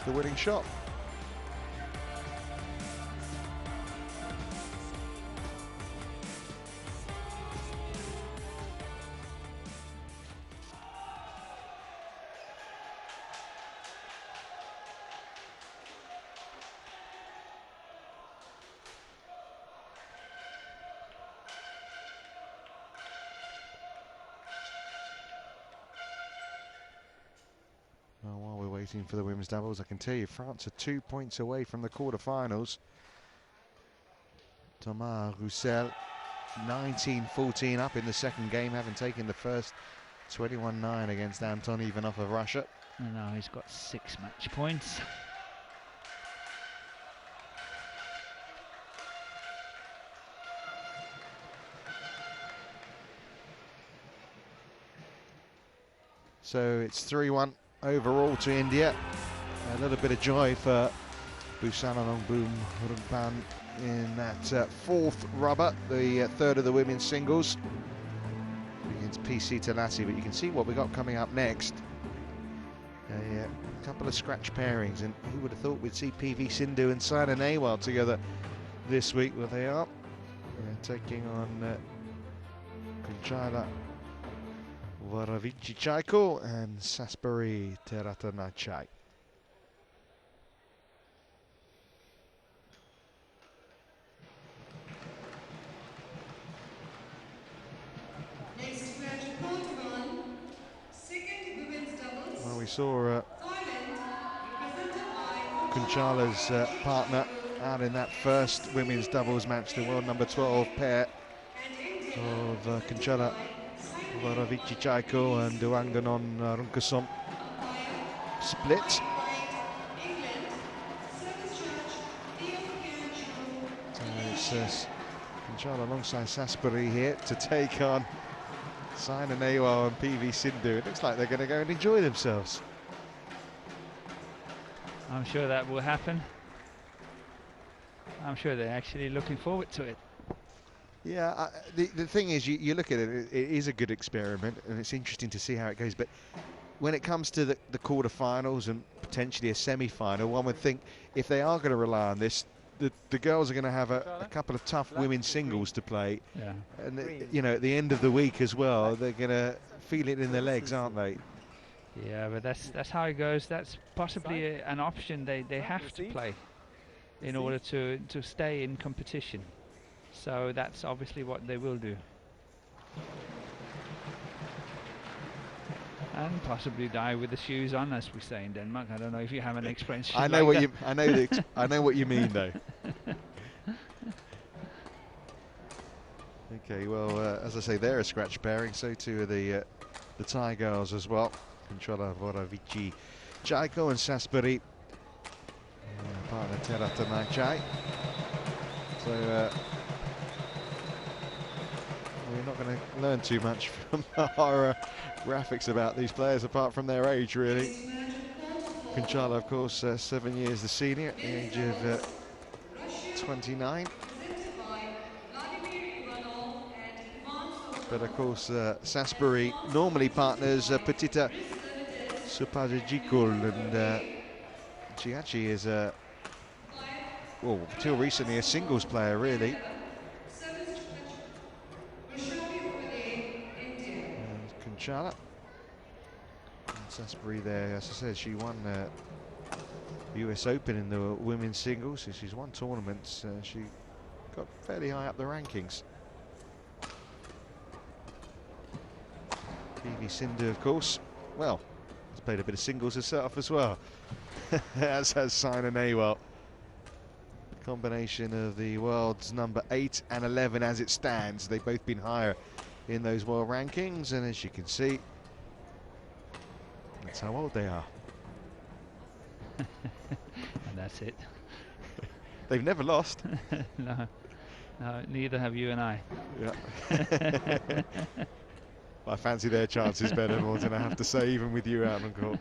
the winning shot. While we're waiting for the women's doubles, I can tell you France are 2 points away from the quarterfinals. Thomas Roussel 19-14 up in the second game, having taken the first 21-9 against Anton Ivanov of Russia. And now he's got 6 match points. So it's 3-1 overall to India. A little bit of joy for Busananongboom Rumpan in that fourth rubber, the third of the women's singles against PC Talati. But you can see what we got coming up next. A couple of scratch pairings, and who would have thought we'd see PV Sindhu and Saina Nehwal together this week? Well, they are. They're taking on Kunchala Varavici-Chaiko and Saspari Teratanachai. Next match reported on second women's doubles. Well, we saw Kunchala's partner out in that first women's doubles match, the world number 12 pair of Kunchala Varavici-Chaiko and Duanganon Runkasom split. So it's Kunchala alongside Saspari here to take on Saina Nehwal and PV Sindhu. It looks like they're going to go and enjoy themselves. I'm sure that will happen. I'm sure they're actually looking forward to it. Yeah, the thing is, you look at it, it is a good experiment, and it's interesting to see how it goes. But when it comes to the quarterfinals and potentially a semi-final, one would think if they are going to rely on this, the girls are going to have a couple of tough women's singles to play. Yeah. And, you know, at the end of the week as well, they're going to feel it in their legs, aren't they? Yeah, but that's how it goes. That's possibly an option they have to play in order to stay in competition. So that's obviously what they will do. And possibly die with the shoes on, as we say in Denmark. I don't know if you have an expression. I know what you I know what you mean, though. Okay, well, as I say, they're a scratch pairing. So too are the Thai girls as well. Kunchala Varavici-Chaiko and Saspari, partner Teratanachai. So we're not going to learn too much from our graphics about these players, apart from their age, really. Kunchala, of course, 7 years the senior at the age of 29. But of course, Saspari normally partners Petita Supajajikul, and she actually is well, till recently a singles player, really. Kunchala and Saspari there, as I said, she won the US Open in the women's singles, so she's won tournaments. She got fairly high up the rankings. PV Sindhu, of course, well, has played a bit of singles herself as well, as has Saina Nehwal. Combination of the world's number 8 and 11 as it stands. They've both been higher in those world rankings, and as you can see, that's how old they are. And that's it. They've never lost. No, neither have you and I. Yeah. I fancy their chances better, more than I have to say, even with you out on court.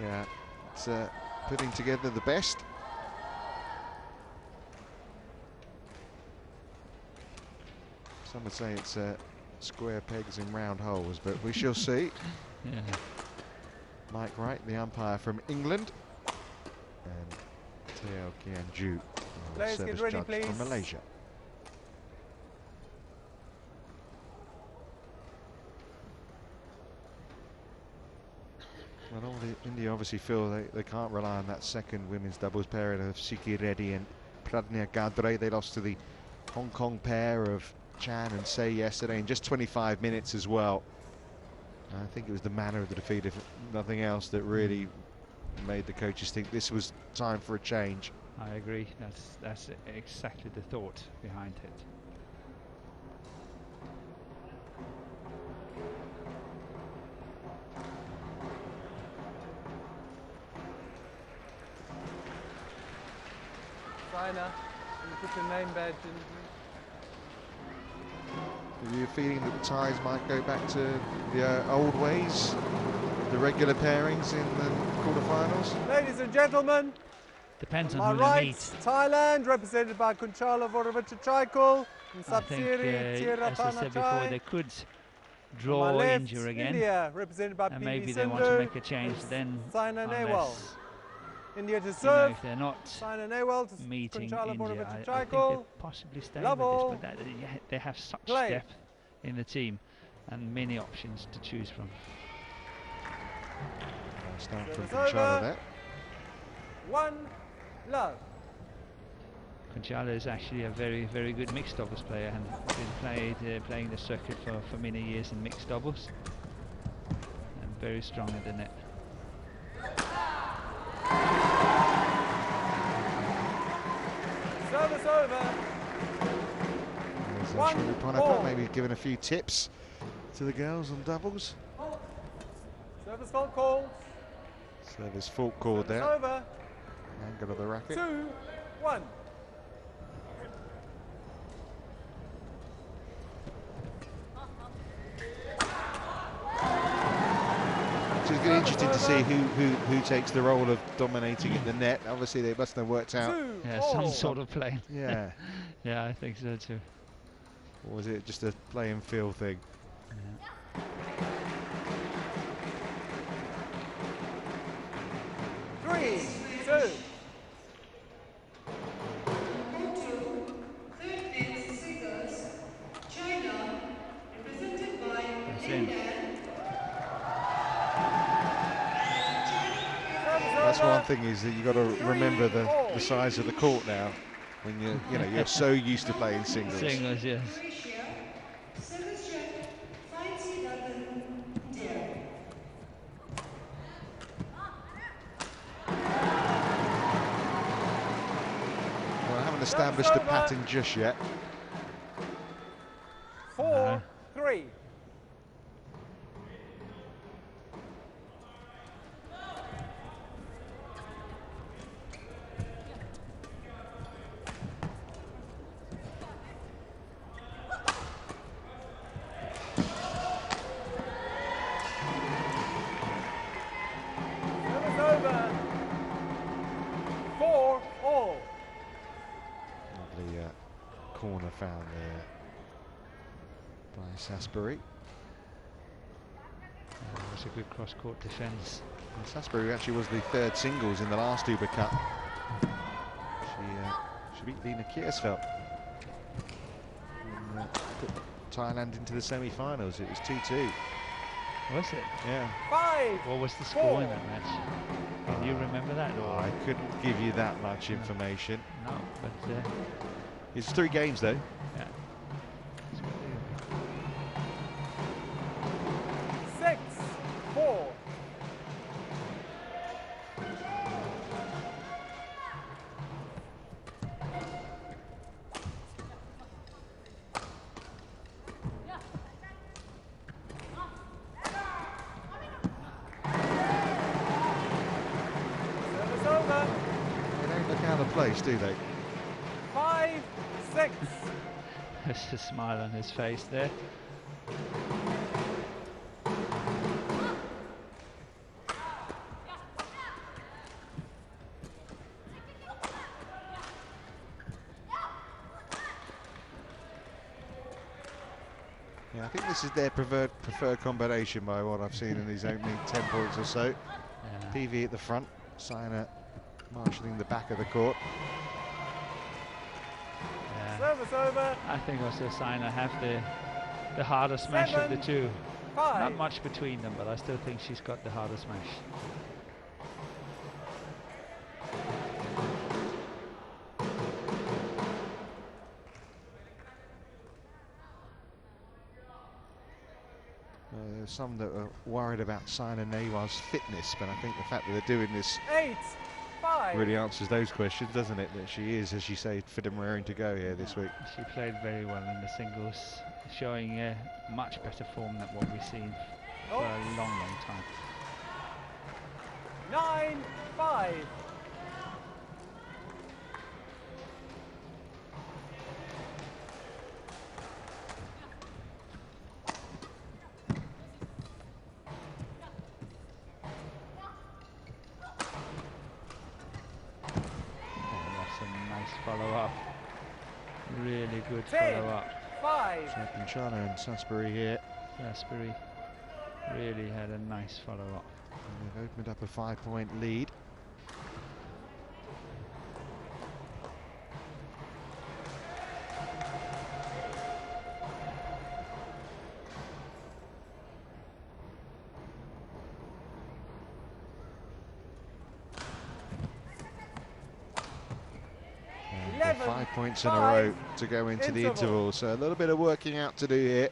Yeah, it's putting together the best. Some would say it's square pegs in round holes, but we shall see. Yeah. Mike Wright, the umpire from England, and Teo Kianju, service ready, judge please. from Malaysia. Well, all India obviously feel they can't rely on that second women's doubles pairing of Siki Reddy and Pradnya Gadre. They lost to the Hong Kong pair of Chan and Say yesterday in just 25 minutes as well. I think it was the manner of the defeat, if nothing else, that really made the coaches think this was time for a change. I agree. That's exactly the thought behind it. China, you put the name badge in. Are you feeling that the ties might go back to the old ways, the regular pairings in the quarterfinals? Ladies and gentlemen, Depends on on my who they right, meet. Thailand, represented by Kunchala Vorovichachaikul and I think, Sapsiri as I said before, Chirapanachai. they could On draw my or left, injure again, India, represented by and PV maybe they want to Sindhu make a change then, Saina Nehwal. unless, India to you know, serve. if they're not Saina Nehwal to meeting Kunchala India, I think Vorovichachaikul. they'll possibly stay Love with all. this, but they have such Play. depth in the team and many options to choose from. Start from Service Kunchala over. there. 1 love. Kunchala is actually a very, very good mixed doubles player and been playing the circuit for many years in mixed doubles, and very strong at the net. Service over. There's One, Shri Ponapa, four. maybe giving a few tips to the girls on doubles. Service fault called. Service fault called Service there. over. Angle of the racket. 2-1. Which is really interesting to see who takes the role of dominating at the net. Obviously, they must have worked out. 2-4. Yeah, some sort of play. Yeah. Yeah, I think so too. Or was it just a play and feel thing? Yeah. 3-2. Photo, third place singles, China, represented by That's in. Lindan. That's one thing, is that you got to remember the size of the court now. When you're so used to playing singles. Singles, yes. Croatia, service check, 5-7, India. Well, I haven't established a pattern just yet. 4-3. Service over. 4-all. Lovely corner found there by Sasbury. It was a good cross-court defence. And Sasbury actually was the third singles in the last Uber Cup. She beat Lena Kiersfeldt and put Thailand into the semi-finals. It was 2-2. Was it? Yeah. 5. What was the score in that match? Can you remember that? Or I couldn't give you that much information. no, but It's 3 games though. yeah. It's good. 6-4. Service over. They don't look out of place, do they? 5-6. There's a smile on his face there. Yeah, I think this is their preferred combination by what I've seen in these opening 10 points or so. Yeah. PV at the front, Saina marshalling the back of the court. Yeah. Service over. I think also Saina have the harder smash of the 7, two. 5. Not much between them, but I still think she's got the harder smash. There's some that are worried about Saina Nehwal's fitness, but I think the fact that they're doing this 8, 5. really answers those questions, doesn't it? That she is, as you say, fit and raring to go here this week. She played very well in the singles, showing a much better form than what we've seen for a long, long time. 9, 5. Follow-up, really good 10, follow-up. 5. So Conchana and Sasbury here. Sasbury really had a nice follow-up. And they've opened up a 5-point lead. And 5 points in a row to go into the interval. So a little bit of working out to do here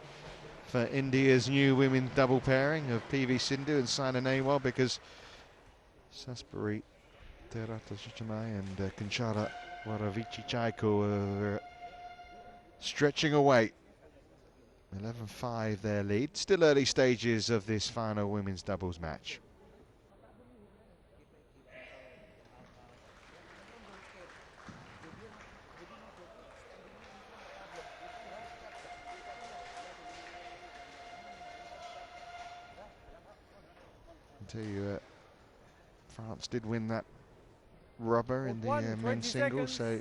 for India's new women's double pairing of PV Sindhu and Saina Nehwal, because Sasbury Teratashichamai and Conchana Waravichi-Chaiko are stretching away. 11-5 their lead. Still early stages of this final women's doubles match. Tell you, France did win that rubber in the men's singles, so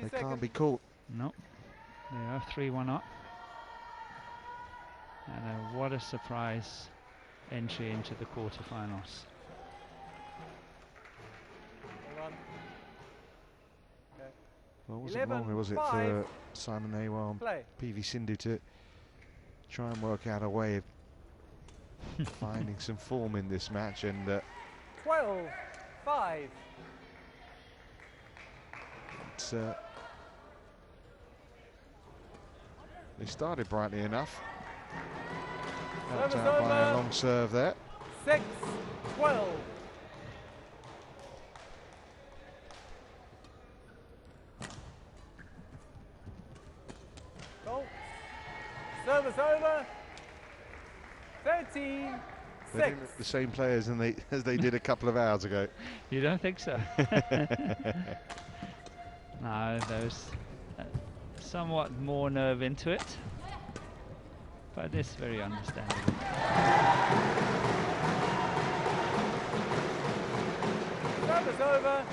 they can't be caught. No, they are 3-1 up. And what a surprise entry into the quarterfinals. Well, wasn't long, was it, for Saina Nehwal and PV Sindhu to try and work out a way of finding some form in this match, and 12, 5. They started brightly enough. Helped Service out by a over. long serve there. 6, 12. Go. Service over. 13, They 6. didn't look the same players as they did a couple of hours ago. You don't think so? No, there's somewhat more nerve into it, but it's very understandable. Service over.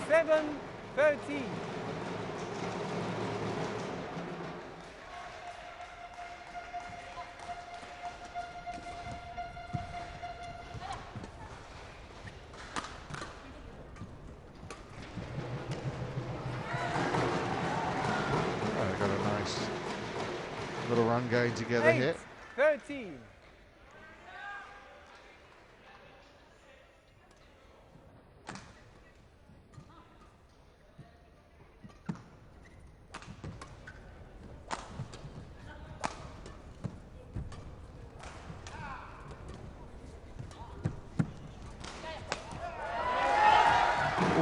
7, 13. Got a nice little run going together 8, here. 13.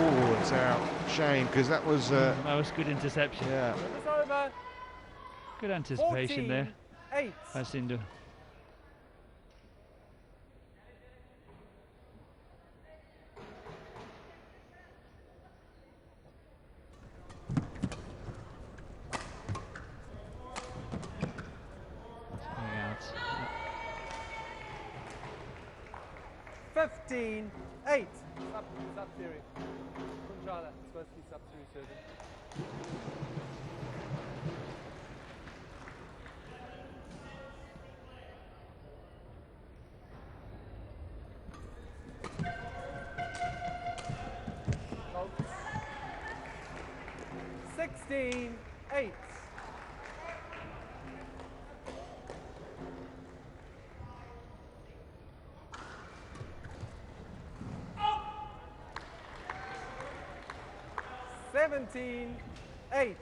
Oh, it's out. Shame, because that was good interception. yeah. Service over. Good anticipation 14, there 8. by Sindhu. Out. 15, 8. Sub theory. Kunjala, it's supposed to be sub theory serving. 16-8. Seventeen, 8.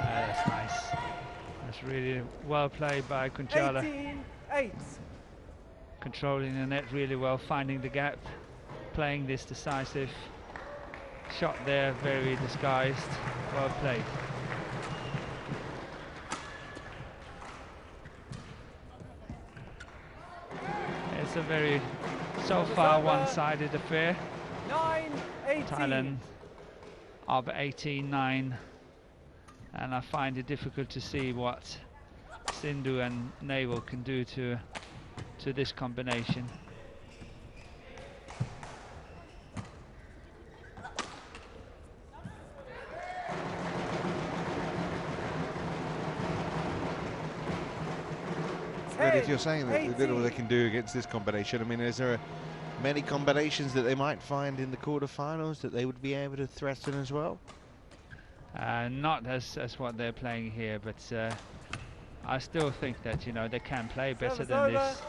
That's nice. That's really well played by Kunchala. 18-8. Controlling the net really well, finding the gap, playing this decisive shot there, very disguised, well played. It's a very, so far, one-sided affair. 9-18. Thailand up 18-9, and I find it difficult to see what Sindhu and Naval can do to this combination. But if you're saying that little they can do against this combination, I mean, is there many combinations that they might find in the quarterfinals that they would be able to threaten as well? Not as what they're playing here, but I still think that, you know, they can play better than this.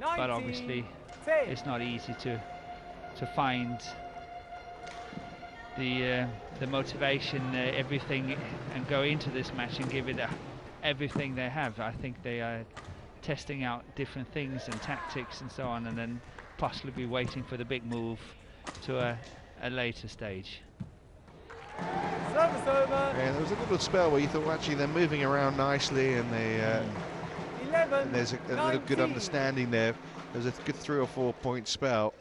But obviously it's not easy to find the motivation, everything, and go into this match and give it everything they have. I think they are testing out different things and tactics and so on, and then possibly be waiting for the big move to a later stage. Service over. Yeah, there was a little spell where you thought, well, actually, they're moving around nicely, and they and there's a little good understanding there. There's a good 3 or 4 point spell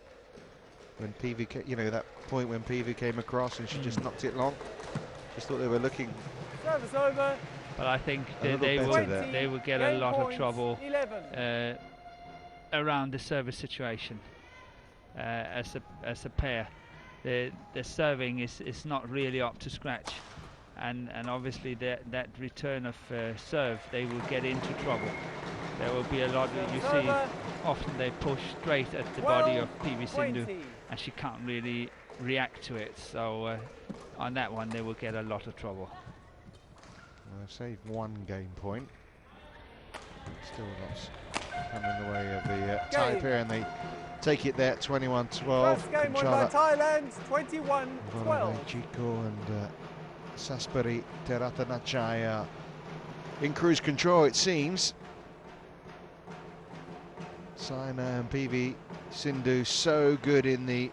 when PV, you know, that point when PV came across and she just knocked it long. Just thought they were looking. Service over. But I think A they little better they will get a lot of trouble 11. around the service situation as a pair. The serving is not really up to scratch, and obviously that return of serve, they will get into trouble. There will be a lot of, you see often they push straight at the body of PV Sindhu, and she can't really react to it, so on that one they will get a lot of trouble. They've saved 1 game point. Still lots come in the way of the tie pair, and they take it there, 21-12. First game won by Thailand, 21-12. Chico and Saspari Teratanachaya in cruise control, it seems. Saina and PV Sindhu so good in the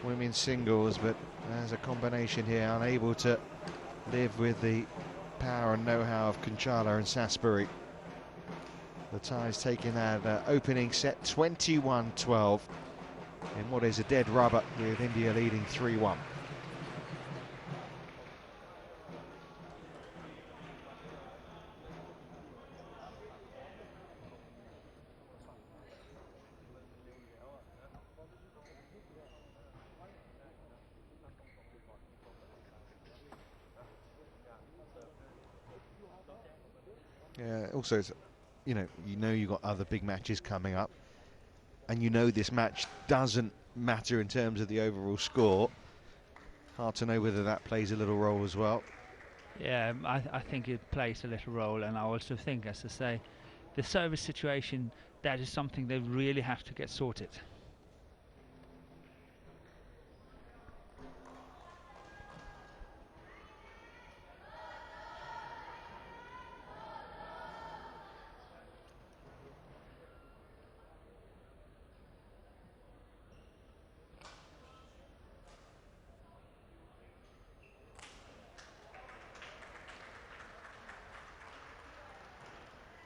women's singles, but as a combination here, unable to live with the power and know-how of Kunchala and Saspari. The Thais taking that opening set 21-12 in what is a dead rubber, with India leading 3-1. Yeah, also, it's, you know you've got other big matches coming up, and you know this match doesn't matter in terms of the overall score. Hard to know whether that plays a little role as well. Yeah, I think it plays a little role, and I also think, as I say, the service situation, that is something they really have to get sorted.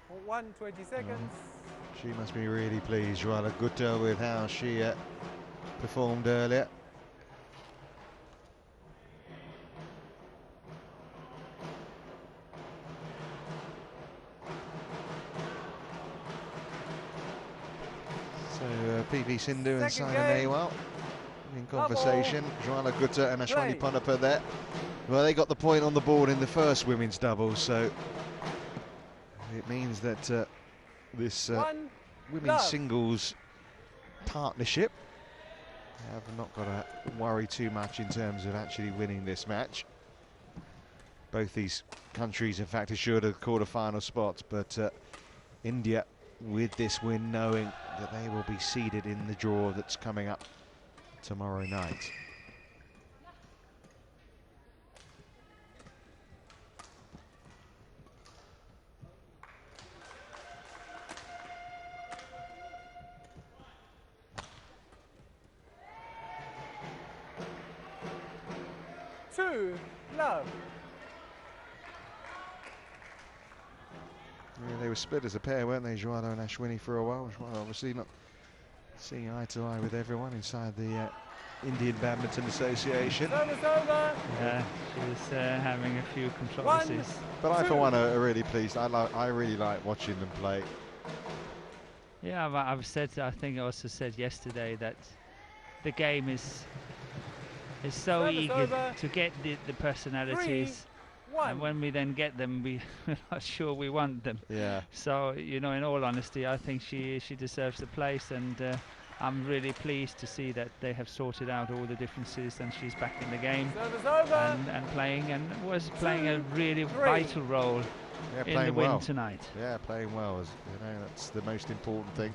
For 1:20 seconds. She must be really pleased, Jwala Gutta, with how she performed earlier. So PV Sindhu and Second Saina game. Nehwal in conversation. Joanna Gutta and Ashwani Ponnappa there. Well, they got the point on the board in the first women's doubles, so it means that this women's singles partnership have not got to worry too much in terms of actually winning this match. Both these countries, in fact, assured of quarter-final spots, but India, with this win, knowing that they will be seeded in the draw that's coming up tomorrow night. Love. Yeah, they were split as a pair, weren't they, Joanna and Ashwini, for a while? Joanna obviously not seeing eye to eye with everyone inside the Indian Badminton Association. Service over. Yeah, she's having a few controversies. But I, for one, are really pleased. I really like watching them play. Yeah, I've said, I think I also said yesterday that the game is so Service eager over. to get the personalities. 3-1. And when we then get them, we're not sure we want them. Yeah. So, you know, in all honesty, I think she deserves a place, and I'm really pleased to see that they have sorted out all the differences and she's back in the game Service over. and playing, and was playing a really 3. vital role in the win tonight. Yeah, playing well. You know, that's the most important thing.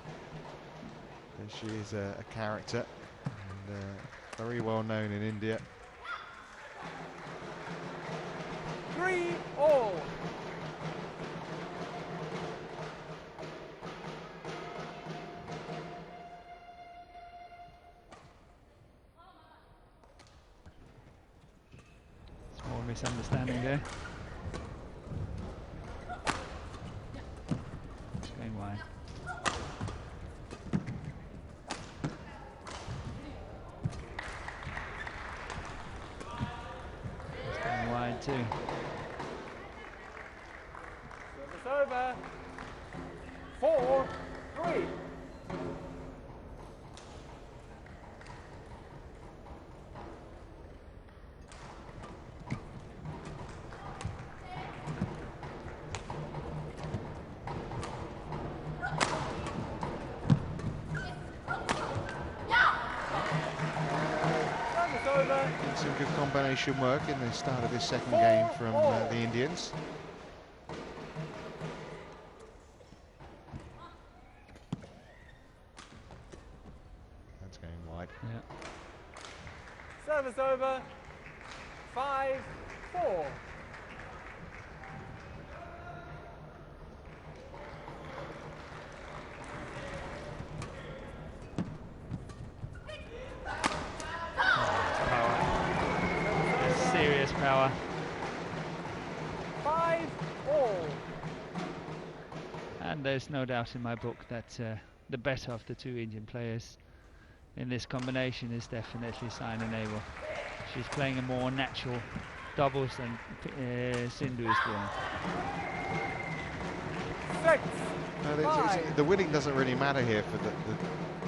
And she is a character and very well known in India. 3-all. Small misunderstanding there. It's going wide. It's going wide too. Service over. 4-3. Some good combination work in the start of this second game from the Indians. That's going wide. Yeah. Service over. 5-4. Serious power. 5-all. And there's no doubt in my book that the better of the two Indian players in this combination is definitely Saina Nehwal. She's playing a more natural doubles than Sindhu is doing. 6. The winning doesn't really matter here for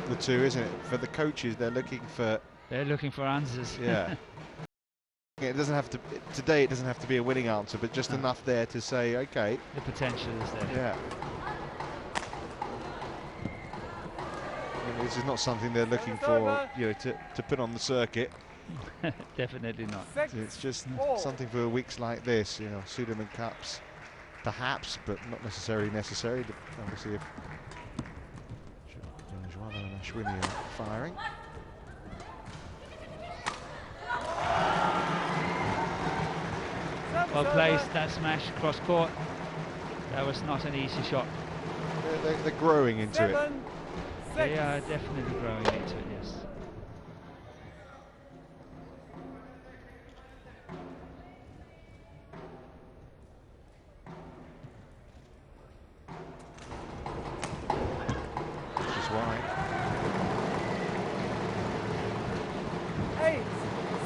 the two, isn't it? For the coaches, they're looking for answers. Yeah. It doesn't have to today. It doesn't have to be a winning answer, but just enough there to say, okay. The potential is there. Yeah. This is not something they're looking for, you know, to put on the circuit. Definitely not. It's just something for weeks like this, you know, Sudirman Cups, perhaps, but not necessarily necessary. Obviously, if Joanna and Ashwini are firing. Well placed, that smash cross court. That was not an easy shot. They're growing into it. They are definitely growing into it, yes. Which is why.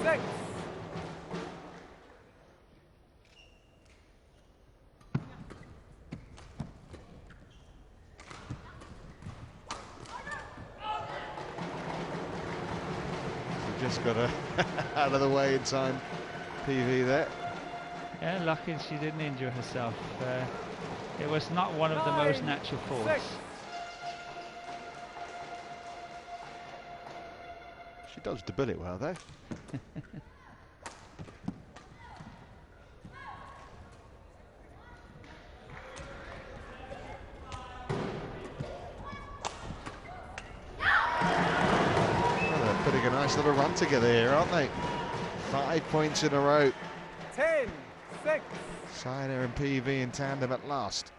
8-6. just got her out of the way in time. PV there. Yeah, lucky she didn't injure herself. It was not one of the most natural falls. 6. She dodged the bullet well though. Well, they're putting a nice little run together here, aren't they? 5 points in a row. 10. 6. Saina and PV in tandem at last.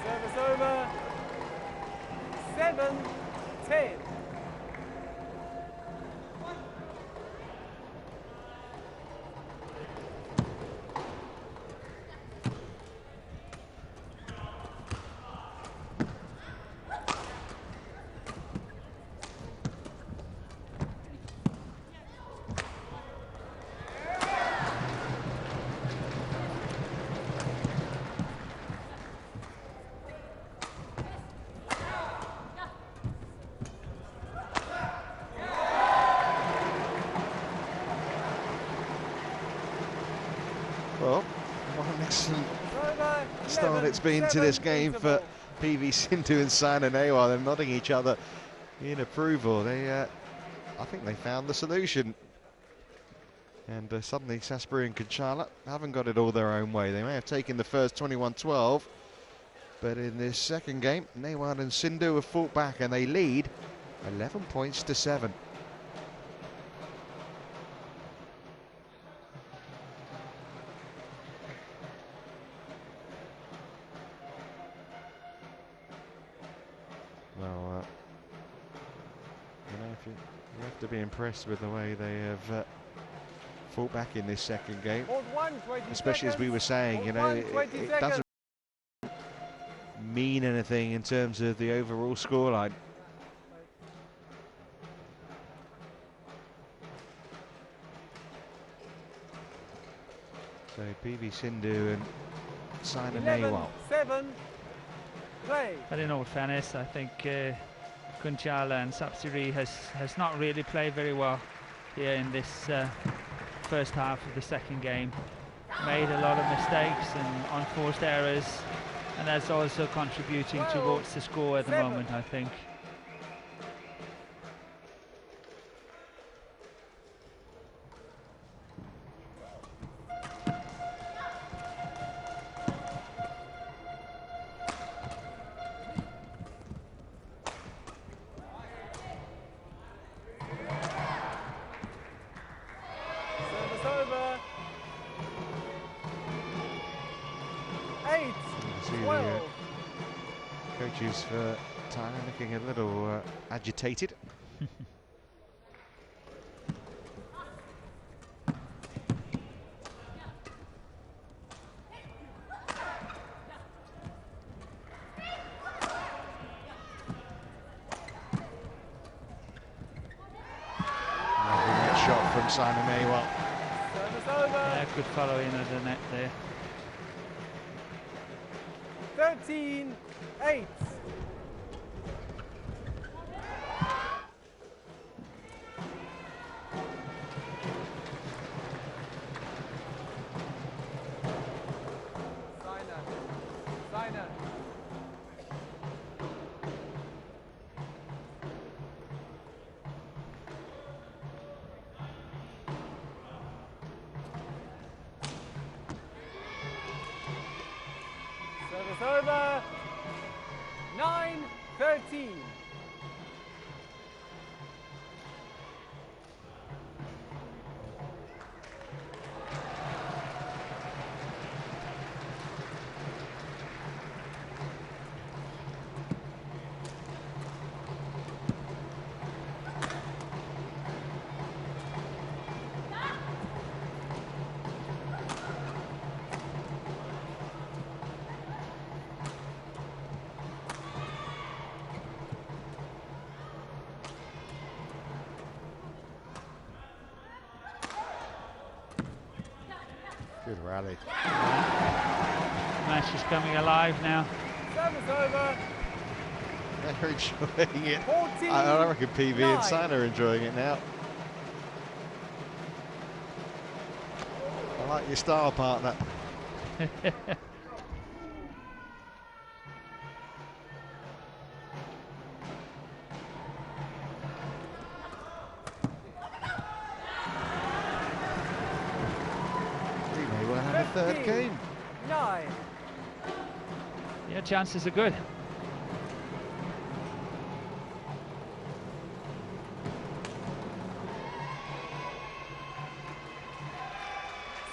Service over. 7. 10. Well, what an excellent Over. start 11, it's been to this 7 game for interval. PV Sindhu and Saina Nehwal. They're nodding each other in approval. They, I think they found the solution. And suddenly Saspari and Kanchala haven't got it all their own way. They may have taken the first 21-12, but in this second game, Nehwal and Sindhu have fought back and they lead 11 points to 7. Well, you know, you have to be impressed with the way they have fought back in this second game. Hold 1, 20 Especially as we were saying, Hold you know, 1, it 20 doesn't seconds. mean anything in terms of the overall scoreline. So PV Sindhu and Saina 11. Nehwal. 7. Play. But in all fairness, I think Kanchala and Sapsiree has not really played very well here in this first half of the second game. Made a lot of mistakes and unforced errors, and that's also contributing towards the score at the 7. moment, I think. Service over. 8. See the 12. coaches for Thailand looking a little agitated. Lovely net shot from Saina Nehwal. Service over. Yeah, good follow in at the net there. 13. 8. Saina. Service over. 9. 13. Good rally. Match is coming alive now. Service over. They're enjoying it. 14, I reckon PV 9. and Sana are enjoying it now. I like your style, partner. We may well have a third 15, game. 9. Yeah, chances are good.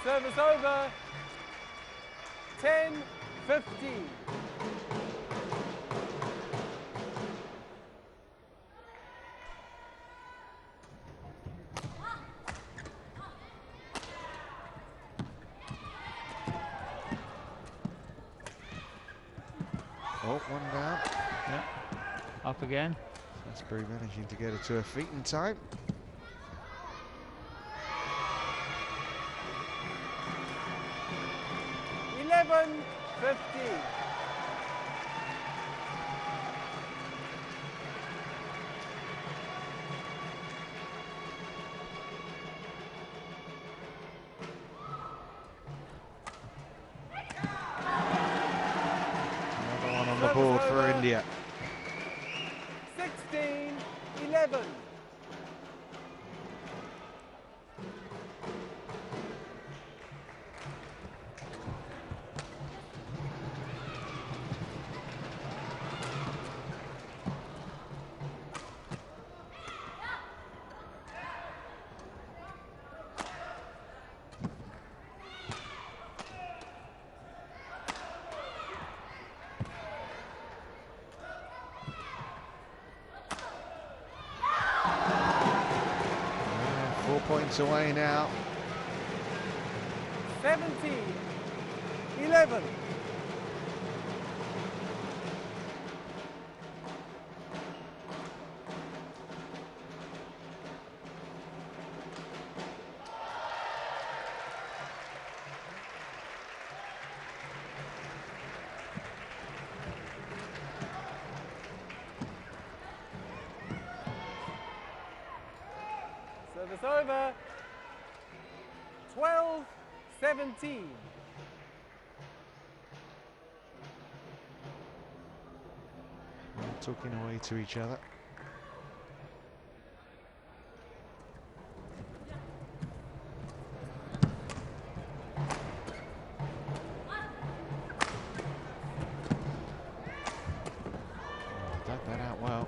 Service over. 10, 15. Oh, one down. Yeah, up again. Salisbury managing to get her to her feet in time. Eleven, 15. Another one on the Service board for over. India. 16, 11. Yeah, 4 points away now. 17, 11. Service over. 12, 17. Talking away to each other. Dug that out well.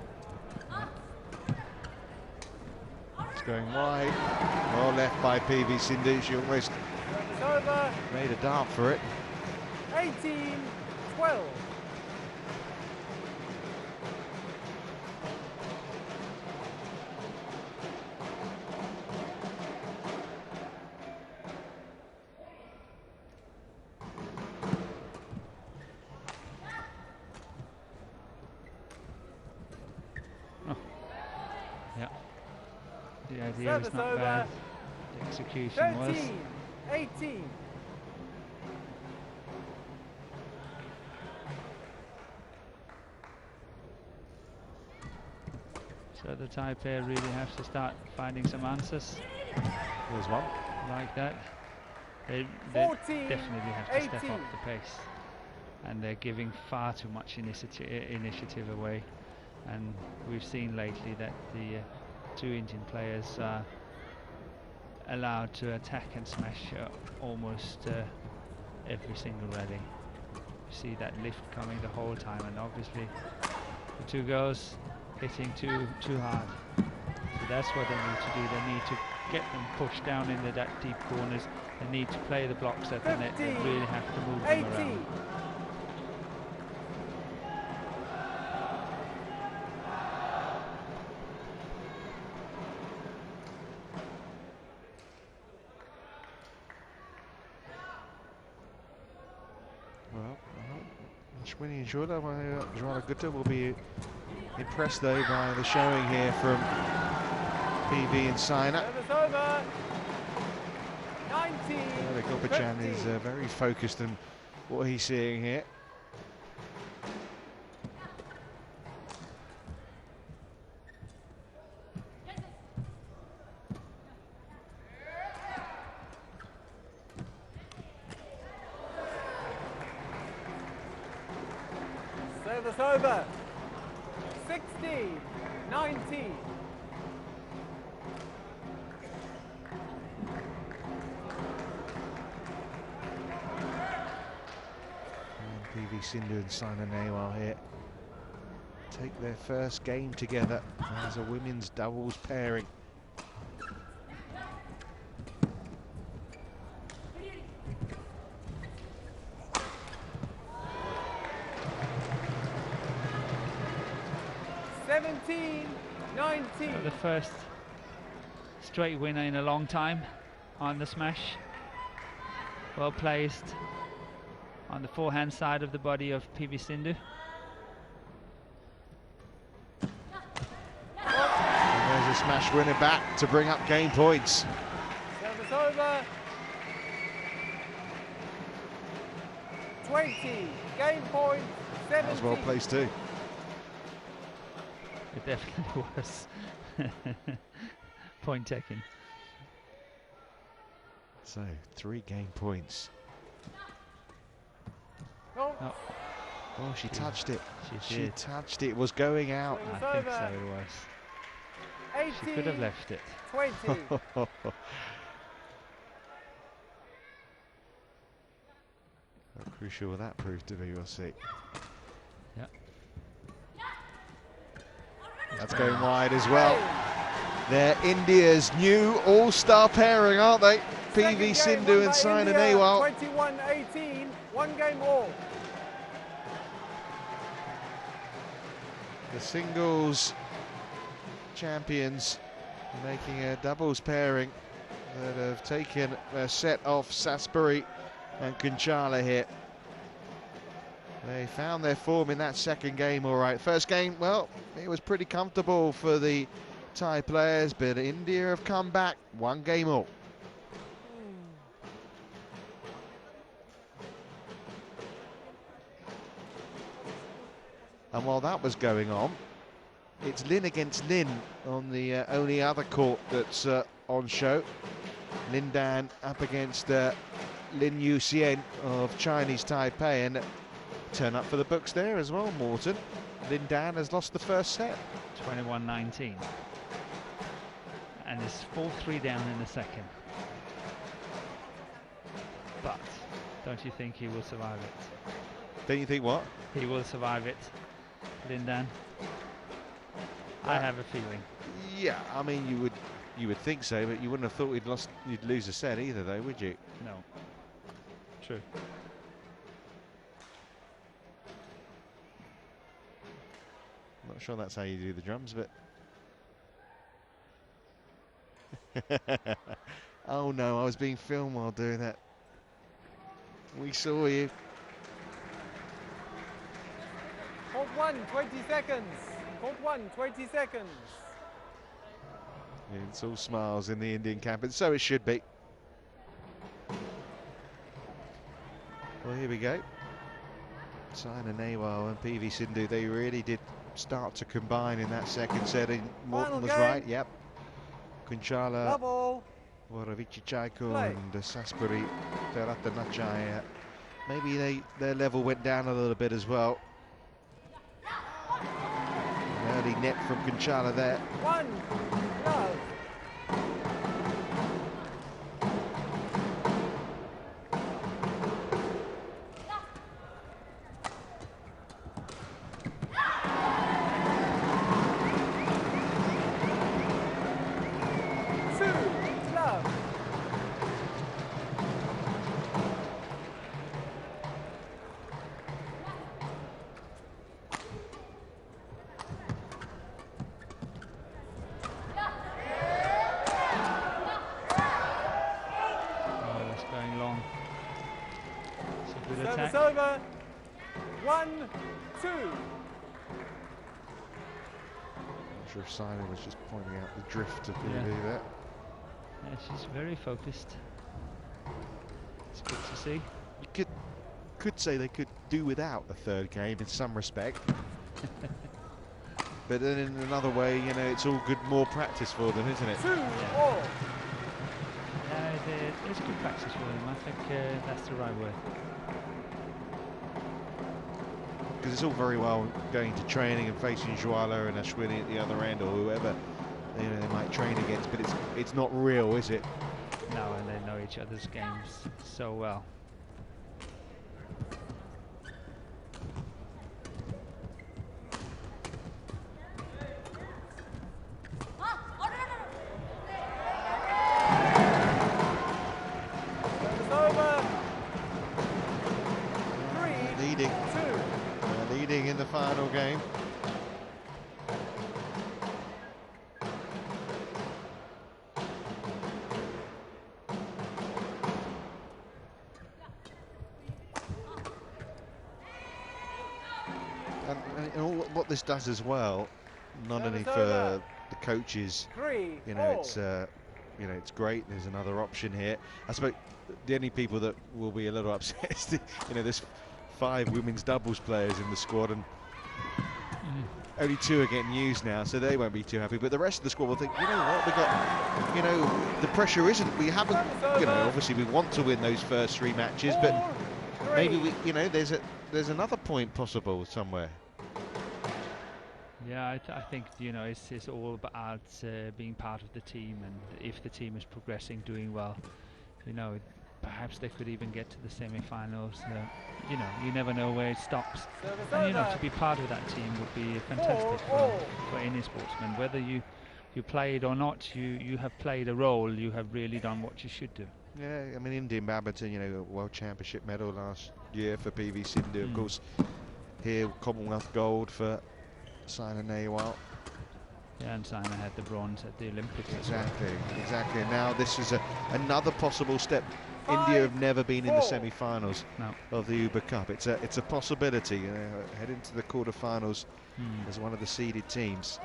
It's going wide. Well left by PV Sindhu. She almost Service over. made a dart for it. 18, 12. Yeah. The idea Service was not over. bad. The execution was. 13, 18. So the Thai pair really have to start finding some answers There's one. like that. They 14, definitely have to step 18. up the pace, and they're giving far too much initiative away. And we've seen lately that the two Indian players are allowed to attack and smash almost every single rally. You see that lift coming the whole time, and obviously the two girls hitting too hard. So that's what they need to do. They need to get them pushed down into that deep corners. They need to play the blocks at the net. They 15, really have to move them 18. around. Well, Ashwini and Joanna Gutta will be impressed though by the showing here from PV and Saina. Service over. 19, They've Kopachan is very focused on what he's seeing here. Service over. 16, 19. And PV Sindhu and Saina Nehwal here take their first game together as a women's doubles pairing. The first straight winner in a long time on the smash. Well placed on the forehand side of the body of PV Sindhu. And there's a smash winner back to bring up game points. Service over. 20. Game point. 17. That was well placed too. It definitely was. Point taken. So 3 game points. Oh. Oh, Oh, she touched it. she She did. touched it. It was going out. I think so it was. 18. She could have left it. 20. How crucial will that prove to be, we'll see. Yeah. That's going wide as well. They're India's new all-star pairing, aren't they? PV Sindhu and Saina Nehwal. 21-18, 1 game all. The singles champions making a doubles pairing that have taken a set off Sasbury and Kunchala here. They found their form in that second game all right. First game, well, it was pretty comfortable for the Thai players, but India have come back 1 game all. And while that was going on, it's Lin against Lin on the only other court that's on show. Lin Dan up against Lin Yuxian of Chinese Taipei, and turn up for the books there as well, Morton. Lin Dan has lost the first set. 21-19. And is 4-3 down in the second. But don't you think he will survive it? Don't you think what? He will survive it, Lin Dan. I have a feeling. Yeah, I mean you would think so, but you wouldn't have thought you'd lose a set either, though, would you? No. True. Not sure that's how you do the drums, but oh no, I was being filmed while doing that. We saw you. Hold 1, 20 seconds. Hold 1, 20 seconds. Yeah, it's all smiles in the Indian camp, and so it should be. Well, here we go. Saina Nehwal and PV Sindhu, they really did start to combine in that second set. And Morton was right, yep. Kunchala, Double. Waravici Chaiko and Sasbury Teratanachai. Maybe their level went down a little bit as well. An early net from Kunchala there. 1, love. Service over. 1, 2. Not sure if Saina was just pointing out the drift of PV there. Yeah, she's very focused. It's good to see. You could say they could do without a third game in some respect. But then in another way, you know, it's all good, more practice for them, isn't it? 2-all. It's good practice for them. I think that's the right word. Because it's all very well going to training and facing Joala and Ashwini at the other end, or whoever they might train against, but it's not real, is it? No, and they know each other's games so well. Service over. 3-2. Leading in the final game. And all what this does as well, not only for the coaches, 3-all. you know, it's great. There's another option here. I suppose the only people that will be a little upset is there's 5 women's doubles players in the squad, and only 2 are getting used now, so they won't be too happy. But the rest of the squad will think, you know what, we got, the pressure isn't. We haven't, obviously we want to win those first 3 matches, but maybe there's another point possible somewhere. Yeah, I think it's all about being part of the team, and if the team is progressing, doing well, perhaps they could even get to the semi-finals. You never know where it stops. And to be part of that team would be fantastic for any sportsman. Whether you played or not, you have played a role. You have really done what you should do. Yeah, I mean, Indian badminton, World Championship medal last year for PV Sindhu, of course. Here, Commonwealth gold for Saina Nehwal. Yeah, and Saina had the bronze at the Olympics. Exactly. And now this is another possible step. India have never been in the semi-finals of the Uber Cup. It's a possibility. Head into the quarter-finals as one of the seeded teams.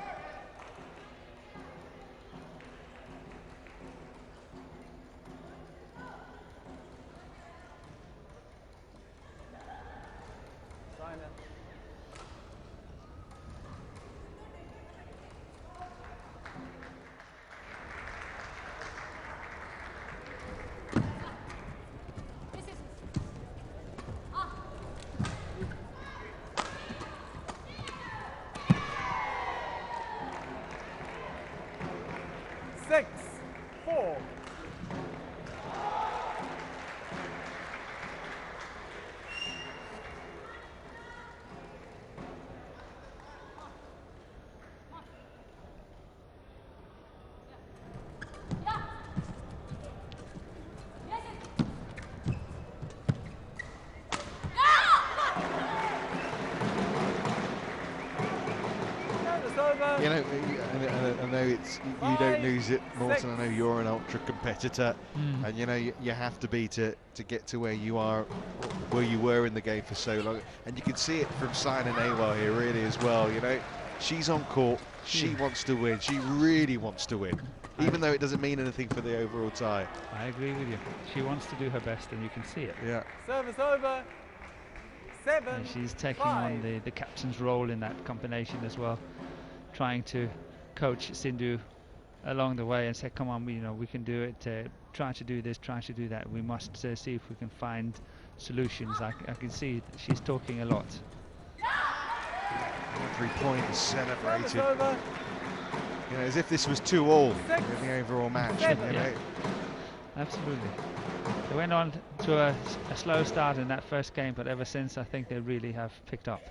I know you don't lose it, Morton. I know you're an ultra competitor, and you have to be to get to where you are, where you were in the game for so long. And you can see it from Saina Nehwal here, really, as well. She's on court. She wants to win. She really wants to win, even though it doesn't mean anything for the overall tie. I agree with you. She wants to do her best, and you can see it. Yeah. Service over. 7-5. And she's taking on the captain's role in that combination as well, trying to coach Sindhu along the way and say, come on, we can do it, try to do this, try to do that. We must see if we can find solutions. I can see she's talking a lot. Every point is celebrated, as if this was 2-all in the overall match. Absolutely. They went on to a slow start in that first game, but ever since I think they really have picked up.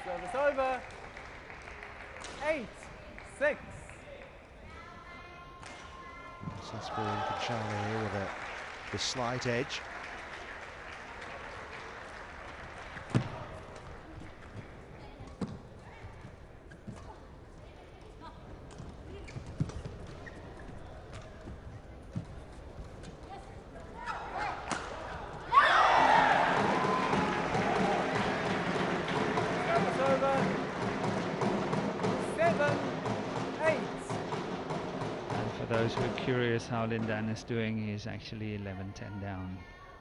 Service over. 8-6. Sasper and Kachala here with the slight edge. For those who are curious how Lindan is doing, he's actually 11-10 down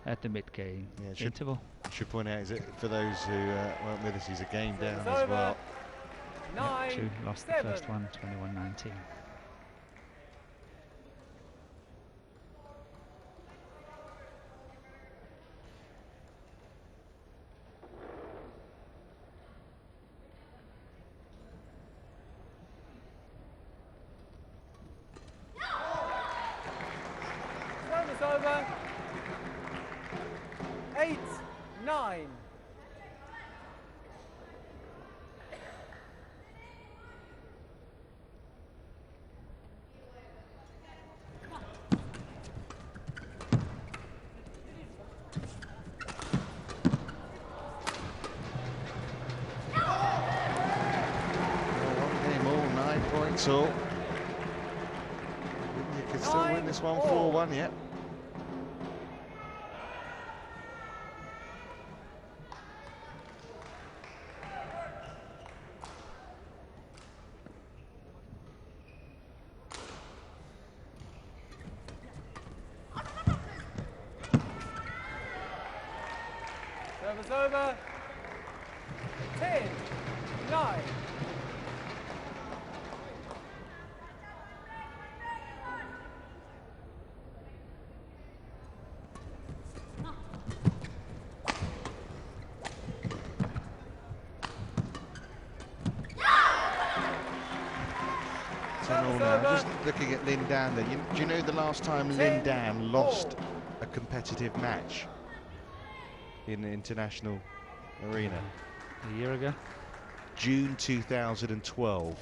at the mid-game interval. Should point out, is it for those who weren't with us, he's a game down Service as well. over. Yep, 2 lost the 9-7. first one, 21-19. Service over. 8-9. One game all, 9 points all. You could still win this one 4-1 yet. Service over. 10-9. All now. Just looking at Lindan there. Do you know the last time Lindan lost a competitive match in the international arena? A year ago? June 2012.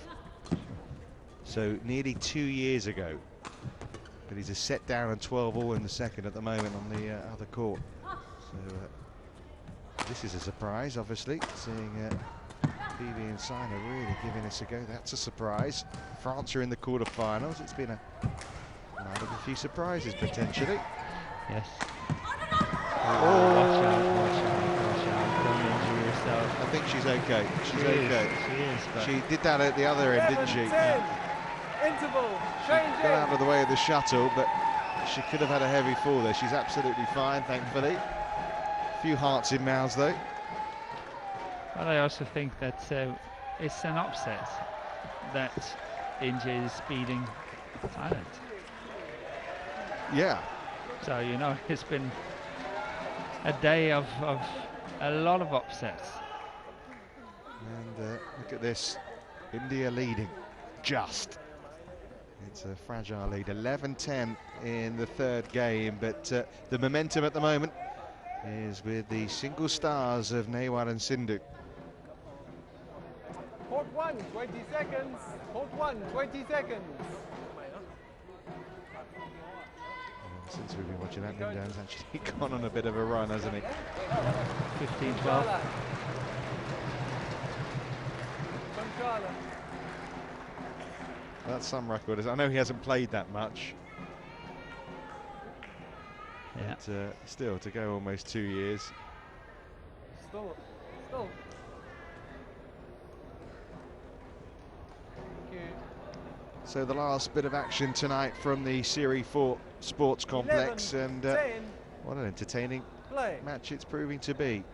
So nearly 2 years ago. But he's a set down and 12-all in the second at the moment on the other court. So this is a surprise, obviously, seeing PV and Sina really giving us a go. That's a surprise. France are in the quarterfinals. It's been a night of a few surprises potentially. Yes. Oh, Watch out. Don't injure yourself. I think she's okay. She's okay. She is, but She did that at the other end, didn't she? 11-10. Interval. Change Got out of the way of the shuttle, but she could have had a heavy fall there. She's absolutely fine, thankfully. A few hearts in mouths though. but I also think that it's an upset that India is beating Thailand. Yeah. So, you know, it's been a day of a lot of upsets. And look at this. India leading. Just. It's a fragile lead. 11-10 in the third game, but the momentum at the moment is with the single stars of Nehwal and Sindhu. Court 1, 20 seconds. Court 1, 20 seconds. Since we've been watching that, Lindan's actually gone on a bit of a run, hasn't he? 15-12. Controller. That's some record. I know he hasn't played that much. Yeah. But still, to go almost 2 years. Still. Thank you. So the last bit of action tonight from the Serie 4 Sports Complex, 11, and 10, what an entertaining play. match it's proving to be.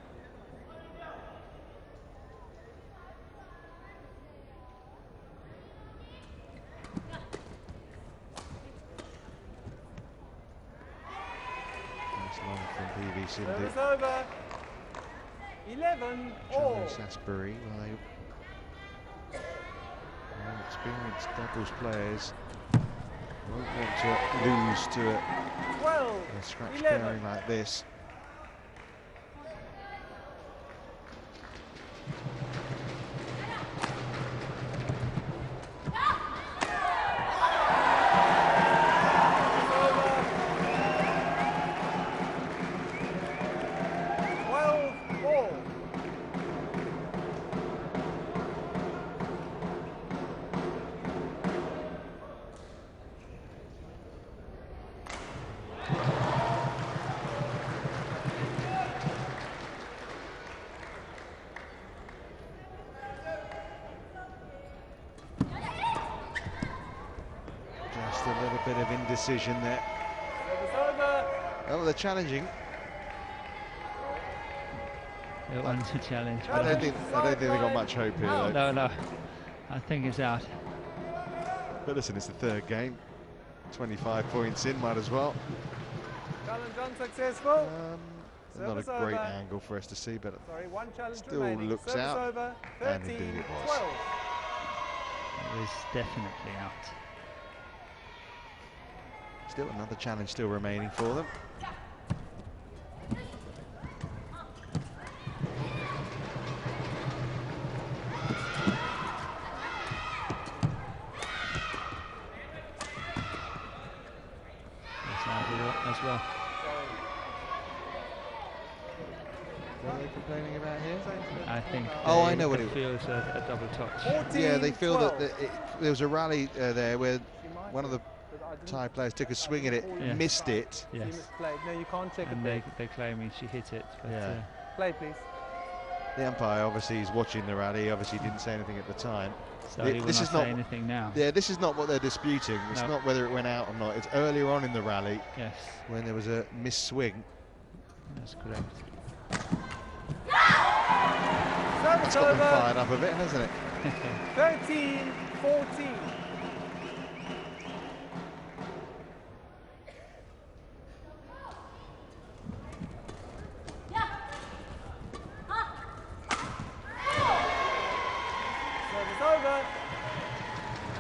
Nice long from PV Sindhu. Service over. 11 all. Charlie Sasbury, well, they experienced doubles players won't want to lose to a 12, scratch 11. pairing like this. Just a little bit of indecision there. Service over. Oh, they're challenging. It wants a challenge. I don't think they got much hope here, though. No, no. I think it's out. But listen, it's the third game. 25 points in, might as well. Challenge unsuccessful. Not a Service great over. angle for us to see, but Sorry, one challenge still remaining. looks Service out. over. And 13, indeed it was. 12. It was definitely out. still another challenge still remaining for them. As well. What are they complaining about here? I think I know what it it feels a double touch. 14, Yeah, they feel 12. that there was a rally there where one of the Thai players took a swing at it, Yes. missed it. She Yes. misplayed. No, you can't check And it. they're claiming she hit it. But, Yeah. Play, please. The umpire obviously is watching the rally, obviously didn't say anything at the time. so he will this not is say not anything now. Yeah, this is not what they're disputing. It's No. not whether it went out or not. It's earlier on in the rally Yes, when there was a missed swing. that's correct. Service It's got them over. fired up a bit, hasn't it? 13, 14. Service over.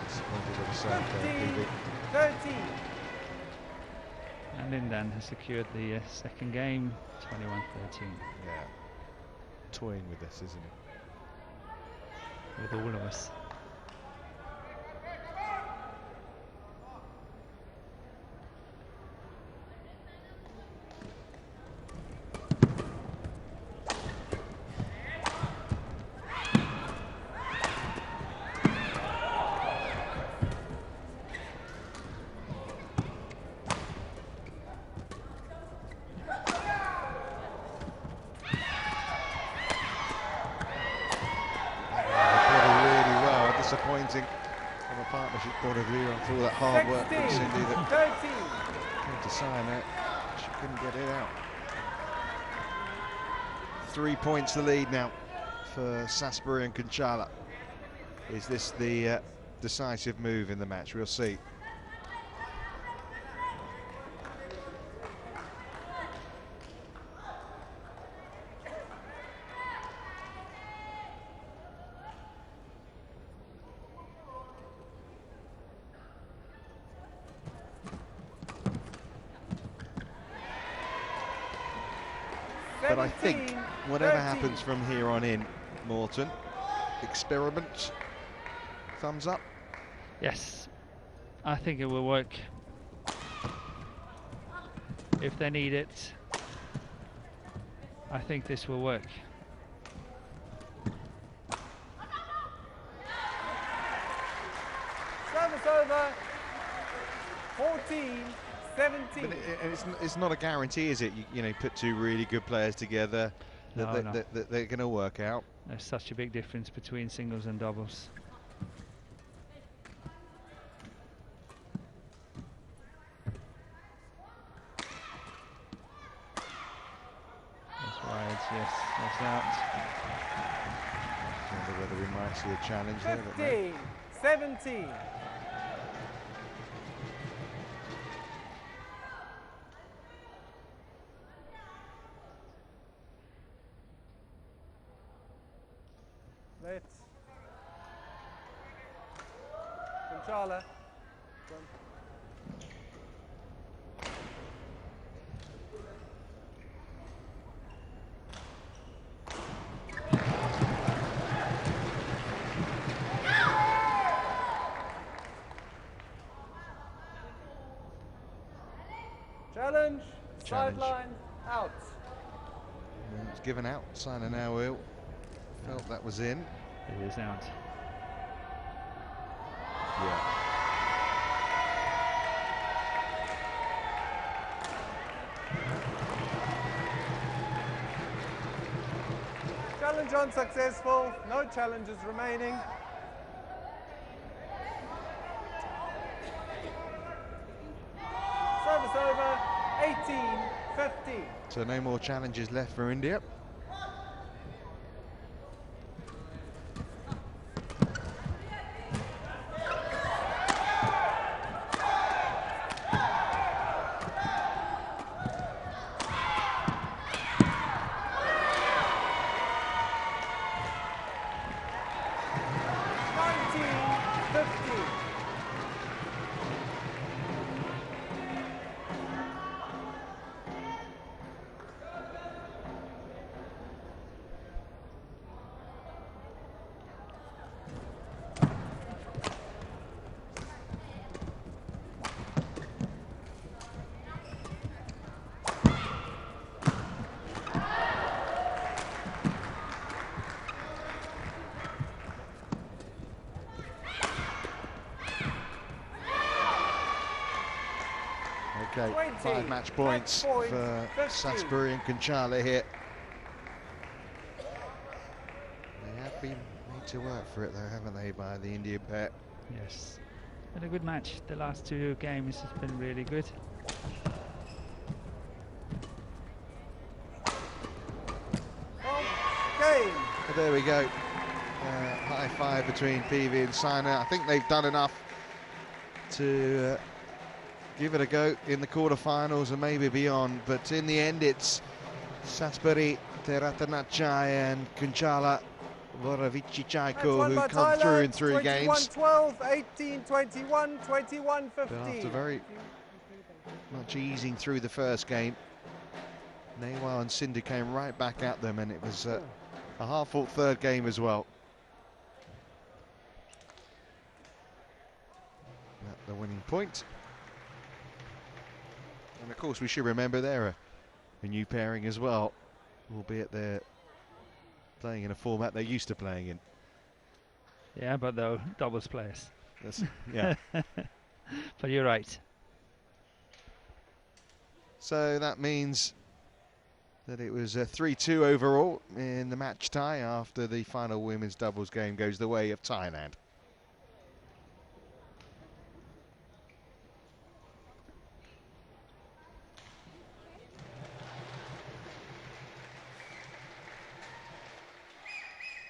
Disappointed with the serve there, 15, PB. 13. And Lindan has secured the second game, 21-13, Yeah. Toying with this, isn't it? with all of us. Disappointing from a partnership point of view after all that hard work from 16, Cindy that 13. came to sign it. She couldn't get it out. 3 points the lead now for Sasbury and Kanchala. Is this the decisive move in the match? We'll see. But I think 17, whatever 13. happens from here on in, Morton, experiment, thumbs up. Yes, I think it will work. If they need it, I think this will work. Service over. 14, 17. But it's not a guarantee, is it? You know, put two really good players together, No, no. that they're going to work out. There's such a big difference between singles and doubles. That's wide, yes, that's out. I wonder whether we might see a challenge there. But no. 15, 17. Let's. Kanchala. Challenge. Challenge. Sideline. Out. And it's given out. Signer now will. Felt that was in. It is out. Yeah. Challenge unsuccessful. No challenges remaining. 19-15. So no more challenges left for India. Okay, 5 match points for Sasbury and Kanchala here. They have been made to work for it though, haven't they, by the Indian pair? Yes, been a good match. The last 2 games has been really good. But there we go. High five between PV and Saina. I think they've done enough to give it a go in the quarterfinals and maybe beyond. But in the end, it's Sasbury, Teratanachai and Kanchala Voravichichaiko who come through in 3 games. 21-12, 18-21, 21-15. But after very much easing through the first game, Newell and Sindhu came right back at them, and it was a half-fought third game as well. The winning point. And of course we should remember they're a new pairing as well, albeit they're playing in a format they're used to playing in. Yeah, but they're doubles players. Yeah. But you're right. So that means that it was a 3-2 overall in the match tie after the final women's doubles game goes the way of Thailand.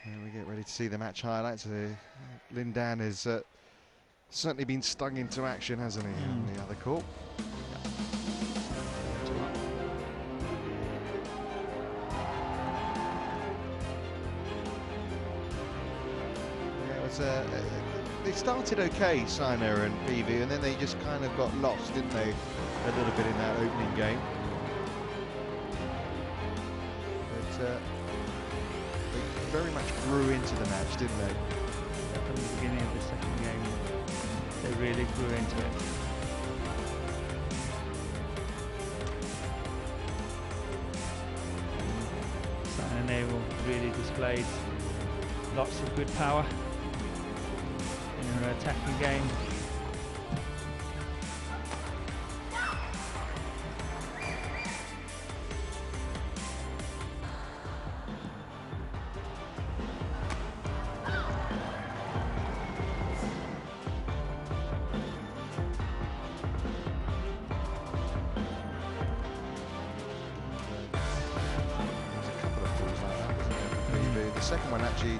And we get ready to see the match highlights. Lindan has certainly been stung into action, hasn't he, on the other court? They started okay, Saina and PV, and then they just kind of got lost, didn't they, a little bit in that opening game. But they very much grew into the match, didn't they? From the beginning of the second game, they really grew into it. Saina Newell really displayed lots of good power in her attacking game. The second one actually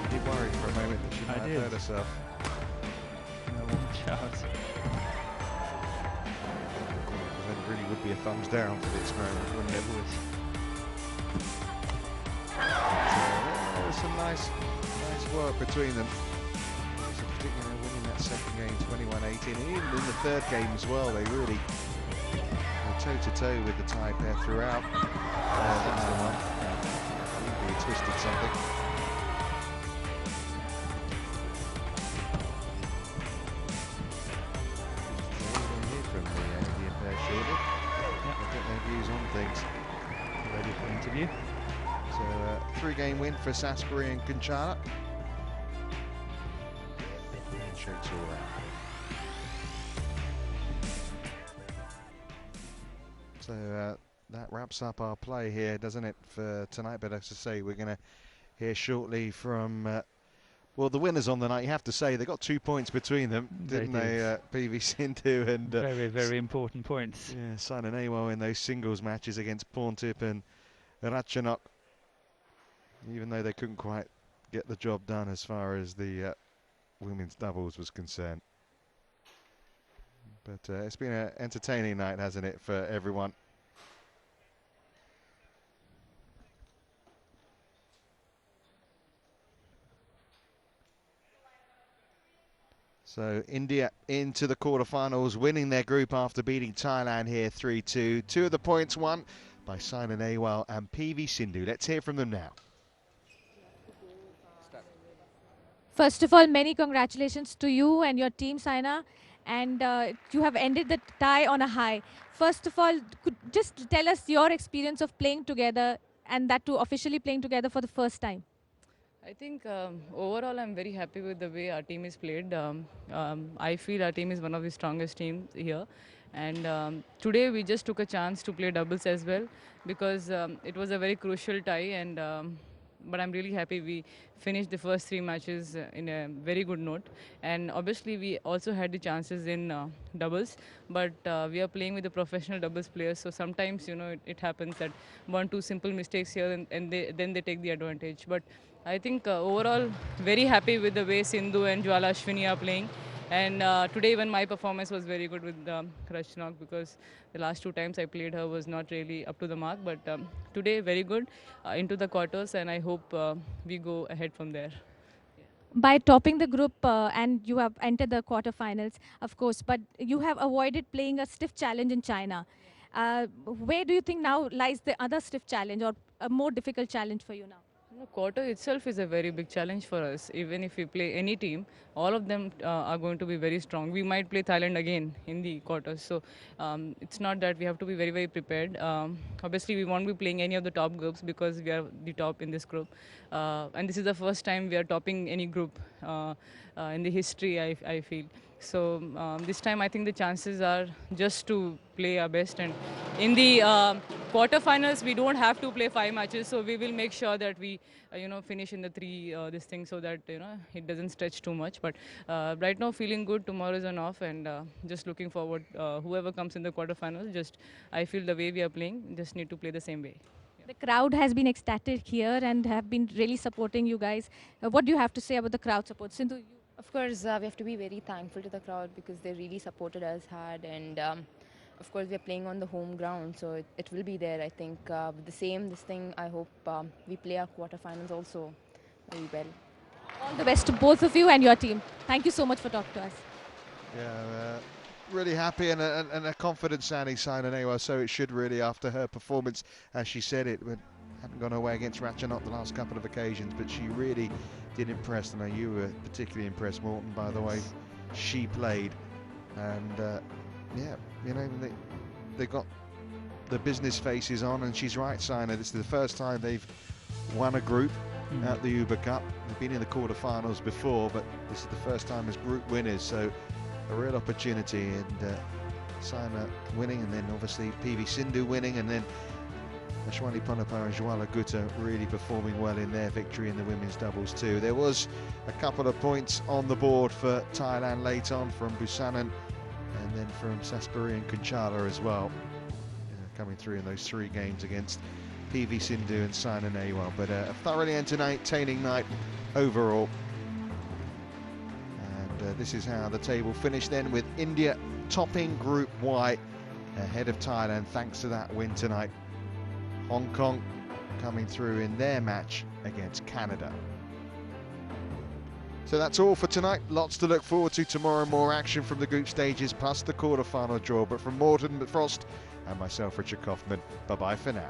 did worry for a moment that she might have hurt herself. No, watch out. Then it really would be a thumbs down for the experiment, wouldn't it? There was some nice work between them. So particularly winning that second game 21-18, and even in the third game as well, they really were toe-to-toe with the Thai pair throughout. That's the one. He twisted something. Hear from the Indian pair shortly. Yep. I'll get their views on things. Ready for interview. So 3-game win for Sasbury and Kanchala. Handshakes all around. So that wraps up our play here, doesn't it, for tonight? But as I say, we're going to hear shortly from Well, the winners on the night, you have to say, they got 2 points between them, didn't they? PV Sindhu and very, very important points. yeah, Saina Nehwal in those singles matches against Porntip and Ratchanok, even though they couldn't quite get the job done as far as the women's doubles was concerned. But it's been an entertaining night, hasn't it, for everyone? So India into the quarterfinals, winning their group after beating Thailand here 3-2. 2 of the points won by Saina Nehwal and PV Sindhu. Let's hear from them now. First of all, many congratulations to you and your team, Saina. And you have ended the tie on a high. First of all, could just tell us your experience of playing together, and that too officially playing together for the first time. I think overall I'm very happy with the way our team is played. I feel our team is one of the strongest teams here. And today we just took a chance to play doubles as well, because it was a very crucial tie. And but I'm really happy we finished the first 3 matches in a very good note. And obviously we also had the chances in doubles, but we are playing with the professional doubles players, so sometimes, you know, it happens that 1-2 simple mistakes here and then they take the advantage. But I think overall very happy with the way Sindhu and Jwala Ashwini are playing. And today even my performance was very good with Krashnok, because the last 2 times I played her was not really up to the mark. But today very good into the quarters, and I hope we go ahead from there. By topping the group, and you have entered the quarterfinals, of course, but you have avoided playing a stiff challenge in China. Where do you think now lies the other stiff challenge, or a more difficult challenge for you now? The quarter itself is a very big challenge for us. Even if we play any team, all of them are going to be very strong. We might play Thailand again in the quarters, so it's not that we have to be very, very prepared. Obviously, we won't be playing any of the top groups because we are the top in this group. And this is the first time we are topping any group in the history, I feel. So this time I think the chances are just to play our best. And in the quarterfinals, we don't have to play 5 matches, so we will make sure that we finish in the 3 this thing, so that it doesn't stretch too much. But right now feeling good. Tomorrow is an off, and just looking forward. Whoever comes in the quarterfinals, just I feel the way we are playing, just need to play the same way. The crowd has been ecstatic here and have been really supporting you guys. What do you have to say about the crowd support? Sindhu, you. Of course, we have to be very thankful to the crowd, because they really supported us hard. And of course, we are playing on the home ground, so it will be there. I think with this thing, I hope we play our quarterfinals also very well. All the best to both of you and your team. Thank you so much for talking to us. Yeah, really happy and a confident standing Saina Nehwal, so it should really, after her performance, as she said, it hadn't gone away against Ratchanok the last couple of occasions, but she really did impress. I know you were particularly impressed, Morton, by the way she played. And yeah, they got the business faces on, and she's right, Saina. This is the first time they've won a group at the Uber Cup. They've been in the quarterfinals before, but this is the first time as group winners, so a real opportunity. And Saina winning, and then obviously PV Sindhu winning, and then Ashwani Ponapar and Jwala Gutta really performing well in their victory in the women's doubles too. There was a couple of points on the board for Thailand late on from Busanan, and then from Saspari and Kunchala as well, coming through in those 3 games against PV Sindhu and Saina Nehwal. But a thoroughly entertaining night overall. And this is how the table finished then, with India topping Group Y ahead of Thailand thanks to that win tonight. Hong Kong coming through in their match against Canada. So that's all for tonight. Lots to look forward to tomorrow. More action from the group stages, plus the quarterfinal draw. But from Morton Frost and myself, Richard Kaufman, bye-bye for now.